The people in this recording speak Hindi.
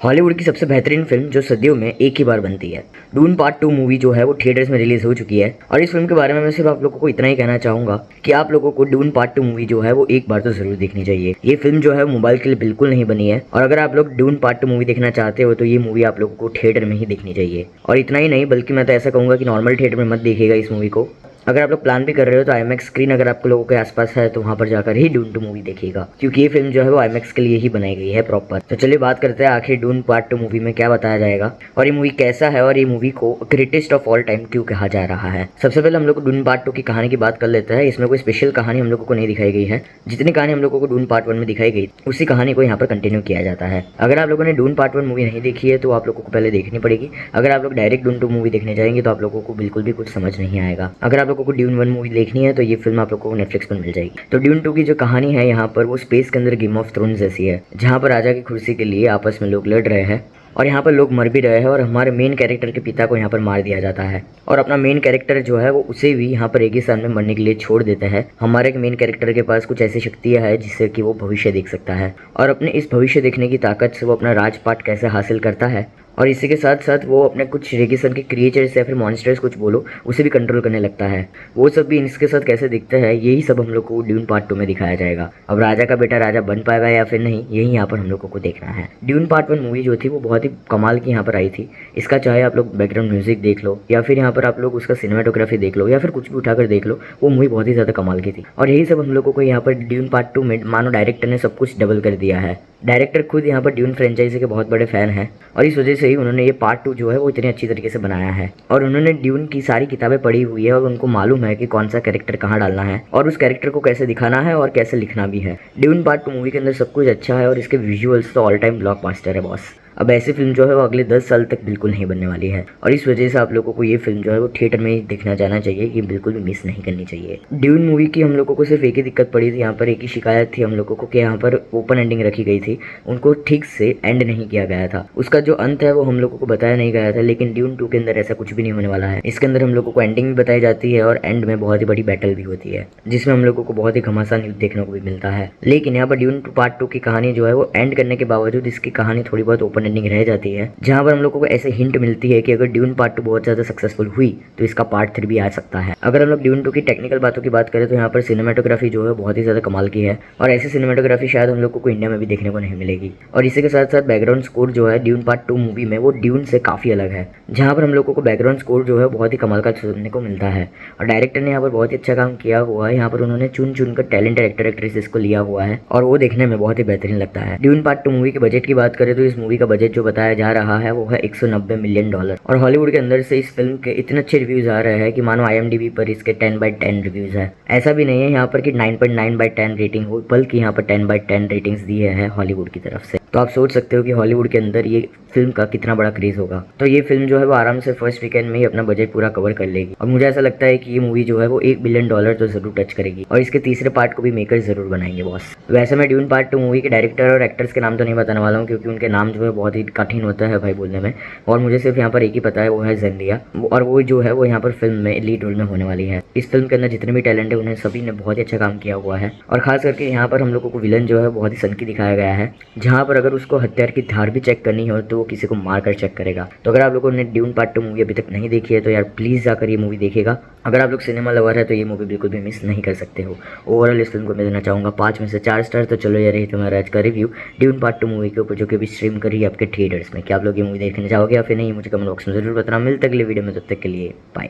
हॉलीवुड की सबसे बेहतरीन फिल्म जो सदियों में एक ही बार बनती है। डून पार्ट 2 मूवी जो है वो थिएटर्स में रिलीज हो चुकी है और इस फिल्म के बारे में मैं सिर्फ आप लोगों को इतना ही कहना चाहूंगा कि आप लोगों को डून पार्ट 2 मूवी जो है वो एक बार तो जरूर देखनी चाहिए। ये फिल्म जो है मोबाइल के लिए बिल्कुल नहीं बनी है और अगर आप लोग डून पार्ट 2 मूवी देखना चाहते हो तो ये मूवी आप लोगों को थिएटर में ही देखनी चाहिए। और इतना ही नहीं बल्कि मैं तो ऐसा कहूंगा कि नॉर्मल थिएटर में मत देखिएगा इस मूवी को। अगर आप लोग प्लान भी कर रहे हो तो आईमैक्स स्क्रीन अगर आपको लोगों के आसपास है तो वहाँ पर जाकर ही डून 2 मूवी देखिएगा, क्योंकि ये फिल्म जो है वो आईमैक्स के लिए ही बनाई गई है प्रॉपर। तो चलिए बात करते हैं आखिर डून पार्ट 2 मूवी में क्या बताया जाएगा और ये मूवी कैसा है और ये मूवी को ग्रेटेस्ट ऑफ ऑल टाइम क्यों कहा जा रहा है। सबसे पहले हम लोग डून पार्ट 2 की कहानी की बात कर लेते हैं। इसमें कोई स्पेशल कहानी हम लोगों को नहीं दिखाई गई है। जितनी कहानी हम लोगों को डून पार्ट 1 में दिखाई गई उसी कहानी को यहाँ पर कंटिन्यू किया जाता है। अगर आप लोगों ने डून पार्ट 1 मूवी नहीं देखी है तो आप लोगों को पहले देखनी पड़ेगी। अगर आप लोग डायरेक्ट डून 2 मूवी देखने जाएंगे तो आप लोगों को बिल्कुल भी कुछ समझ नहीं आएगा। अगर आप लोगों को डून 1 मूवी देखनी है तो ये फिल्म आप लोगों को नेटफ्लिक्स पर मिल जाएगी। तो ड्यून 2 की जो कहानी है यहाँ पर वो स्पेस के अंदर गेम ऑफ थ्रोन्स जैसी है, जहाँ पर राजा की कुर्सी के लिए आपस में लोग लड़ रहे हैं और यहाँ पर लोग मर भी रहे हैं और हमारे मेन कैरेक्टर के पिता को यहाँ पर मार दिया जाता है और अपना मेन कैरेक्टर जो है वो उसे भी यहाँ पर रेगिस्तान में मरने के लिए छोड़ देता है। हमारे मेन कैरेक्टर के पास कुछ ऐसी शक्तियाँ है जिससे कि वो भविष्य देख सकता है और अपने इस भविष्य देखने की ताकत से वो अपना राजपाट कैसे हासिल करता है और इसी के साथ साथ वो अपने कुछ रेगिस्तान के क्रिएचर्स या फिर मॉन्स्टर्स कुछ बोलो उसे भी कंट्रोल करने लगता है। वो सब भी इसके साथ कैसे दिखता है यही सब हम लोग को ड्यून पार्ट 2 में दिखाया जाएगा। अब राजा का बेटा राजा बन पाएगा या फिर नहीं यही यहाँ पर हम लोगों को देखना है। ड्यून पार्ट 1 मूवी जो थी वो बहुत ही कमाल की यहाँ पर आई थी। इसका चाहे आप लोग बैकग्राउंड म्यूजिक देख लो या फिर यहाँ पर आप लोग उसका सिनेमाटोग्राफी देख लो या फिर कुछ भी उठाकर देख लो, वो मूवी बहुत ही ज़्यादा कमाल की थी। और यही सब हम लोगों को यहाँ पर ड्यून पार्ट 2 में मानो डायरेक्टर ने सब कुछ डबल कर दिया है। डायरेक्टर खुद यहाँ पर ड्यून फ्रेंचाइजी के बहुत बड़े फैन हैं और इस वजह से ही उन्होंने ये पार्ट 2 जो है वो इतनी अच्छी तरीके से बनाया है और उन्होंने ड्यून की सारी किताबें पढ़ी हुई है और उनको मालूम है कि कौन सा कैरेक्टर कहाँ डालना है और उस कैरेक्टर को कैसे दिखाना है और कैसे लिखना भी है। ड्यून पार्ट 2 मूवी के अंदर सब कुछ अच्छा है और इसके विजुअल्स तो ऑल टाइम ब्लॉकबस्टर है बॉस। अब ऐसी फिल्म जो है वो अगले 10 साल तक बिल्कुल नहीं बनने वाली है और इस वजह से आप लोगों को ये फिल्म जो है वो थिएटर में ही देखना जाना चाहिए, ये बिल्कुल भी मिस नहीं करनी चाहिए। ड्यून मूवी की हम लोगों को सिर्फ एक ही दिक्कत पड़ी थी, यहाँ पर एक ही शिकायत थी हम लोगों को कि यहाँ पर ओपन एंडिंग रखी गई थी, उनको ठीक से एंड नहीं किया गया था। उसका जो अंत है वो हम लोगों को बताया नहीं गया था, लेकिन ड्यून 2 के अंदर ऐसा कुछ भी नहीं होने वाला है। इसके अंदर हम लोगों को एंडिंग भी बताई जाती है और एंड में बहुत ही बड़ी बैटल भी होती है जिसमें हम लोगों को बहुत ही घमासान युद्ध देखने को भी मिलता है। लेकिन यहाँ पर ड्यून पार्ट 2 की कहानी जो है वो एंड करने के बावजूद इसकी कहानी थोड़ी बहुत ओपन एंडिंग रह जाती है, जहां पर हम लोगों को ऐसे हिंट मिलती है कि अगर ड्यून पार्ट 2 बहुत ज़्यादा सक्सेसफुल हुई तो इसका पार्ट 3 भी आ सकता है। अगर हम लोग ड्यून 2 की टेक्निकल बातों की बात करें तो यहाँ पर सिनेमाटोग्राफी जो है बहुत ही ज़्यादा कमाल की है और ऐसी सिनेमाटोग्राफी शायद हम लोग को इंडिया में भी देखने को नहीं मिलेगी। और इसी के साथ साथ बैकग्राउंड स्कोर जो है ड्यून पार्ट 2 मूवी में वो ड्यून से काफ़ी अलग है, जहाँ पर हम लोगों को बैकग्राउंड स्कोर जो है बहुत ही कमाल का सुनने को मिलता है और डायरेक्टर ने यहाँ पर बहुत ही अच्छा काम किया हुआ है। यहाँ पर उन्होंने चुन चुन कर टैलेंटेड एक्टर एक्ट्रेसेस को लिया हुआ है और वो देखने में बहुत ही बेहतरीन लगता है। ड्यून पार्ट 2 मूवी के बजट की बात करें तो इस मूवी का बजट जो बताया जा रहा है वो है $190 मिलियन और हॉलीवुड के अंदर से इस फिल्म के इतने अच्छे रिव्यूज आ रहे हैं कि मानो IMDb पर इसके 10/10 रिव्यूज है। ऐसा भी नहीं है यहाँ पर कि 9.9/10 रेटिंग हो, बल्कि यहाँ पर 10/10 रेटिंग्स दिए हैं हॉलीवुड की तरफ से। तो आप सोच सकते हो कि हॉलीवुड के अंदर ये फिल्म का कितना बड़ा क्रेज होगा। तो ये फिल्म जो है वो आराम से फर्स्ट वीकेंड में ही अपना बजट पूरा कवर कर लेगी और मुझे ऐसा लगता है कि ये मूवी जो है वो $1 बिलियन तो जरूर टच करेगी और इसके तीसरे पार्ट को भी मेकर जरूर बनाएंगे बॉस। वैसे मैं ड्यून पार्ट 2 मूवी के डायरेक्टर और एक्टर्स के नाम तो नहीं बताने वाला हूँ क्योंकि उनके नाम जो है बहुत ही कठिन होता है भाई बोलने में, और मुझे सिर्फ यहाँ पर एक ही पता है वो है जेंडिया और वो जो है वो यहाँ पर फिल्म में लीड रोल में होने वाली है। इस फिल्म के अंदर जितने भी टैलेंट है उन्हें सभी ने बहुत ही अच्छा काम किया हुआ है और खास करके यहाँ पर हम लोगों को विलन जो है बहुत ही सनकी दिखाया गया है, जहाँ पर अगर उसको हथियार की धार भी चेक करनी हो तो वो किसी को मार कर चेक करेगा। तो अगर आप लोगों ने ड्यून पार्ट 2 मूवी अभी तक नहीं देखी है तो यार प्लीज़ जाकर ये मूवी देखेगा। अगर आप लोग सिनेमा लवर है तो ये मूवी बिल्कुल भी मिस नहीं कर सकते हो। ओवरऑल इस फिल्म को मैं देना चाहूँगा 5 में से 4 स्टार। तो चलो यार ये तुम्हारा आज का रिव्यू ड्यून पार्ट 2 मूवी के ऊपर जो कि अभी स्ट्रीम करी है आपके थिएटर्स में। क्या आप लोग ये मूवी देखने जाओगे या फिर नहीं, मुझे कमेंट बॉक्स में जरूर बताना। मिलते अगले वीडियो में, तब तक के लिए बाय।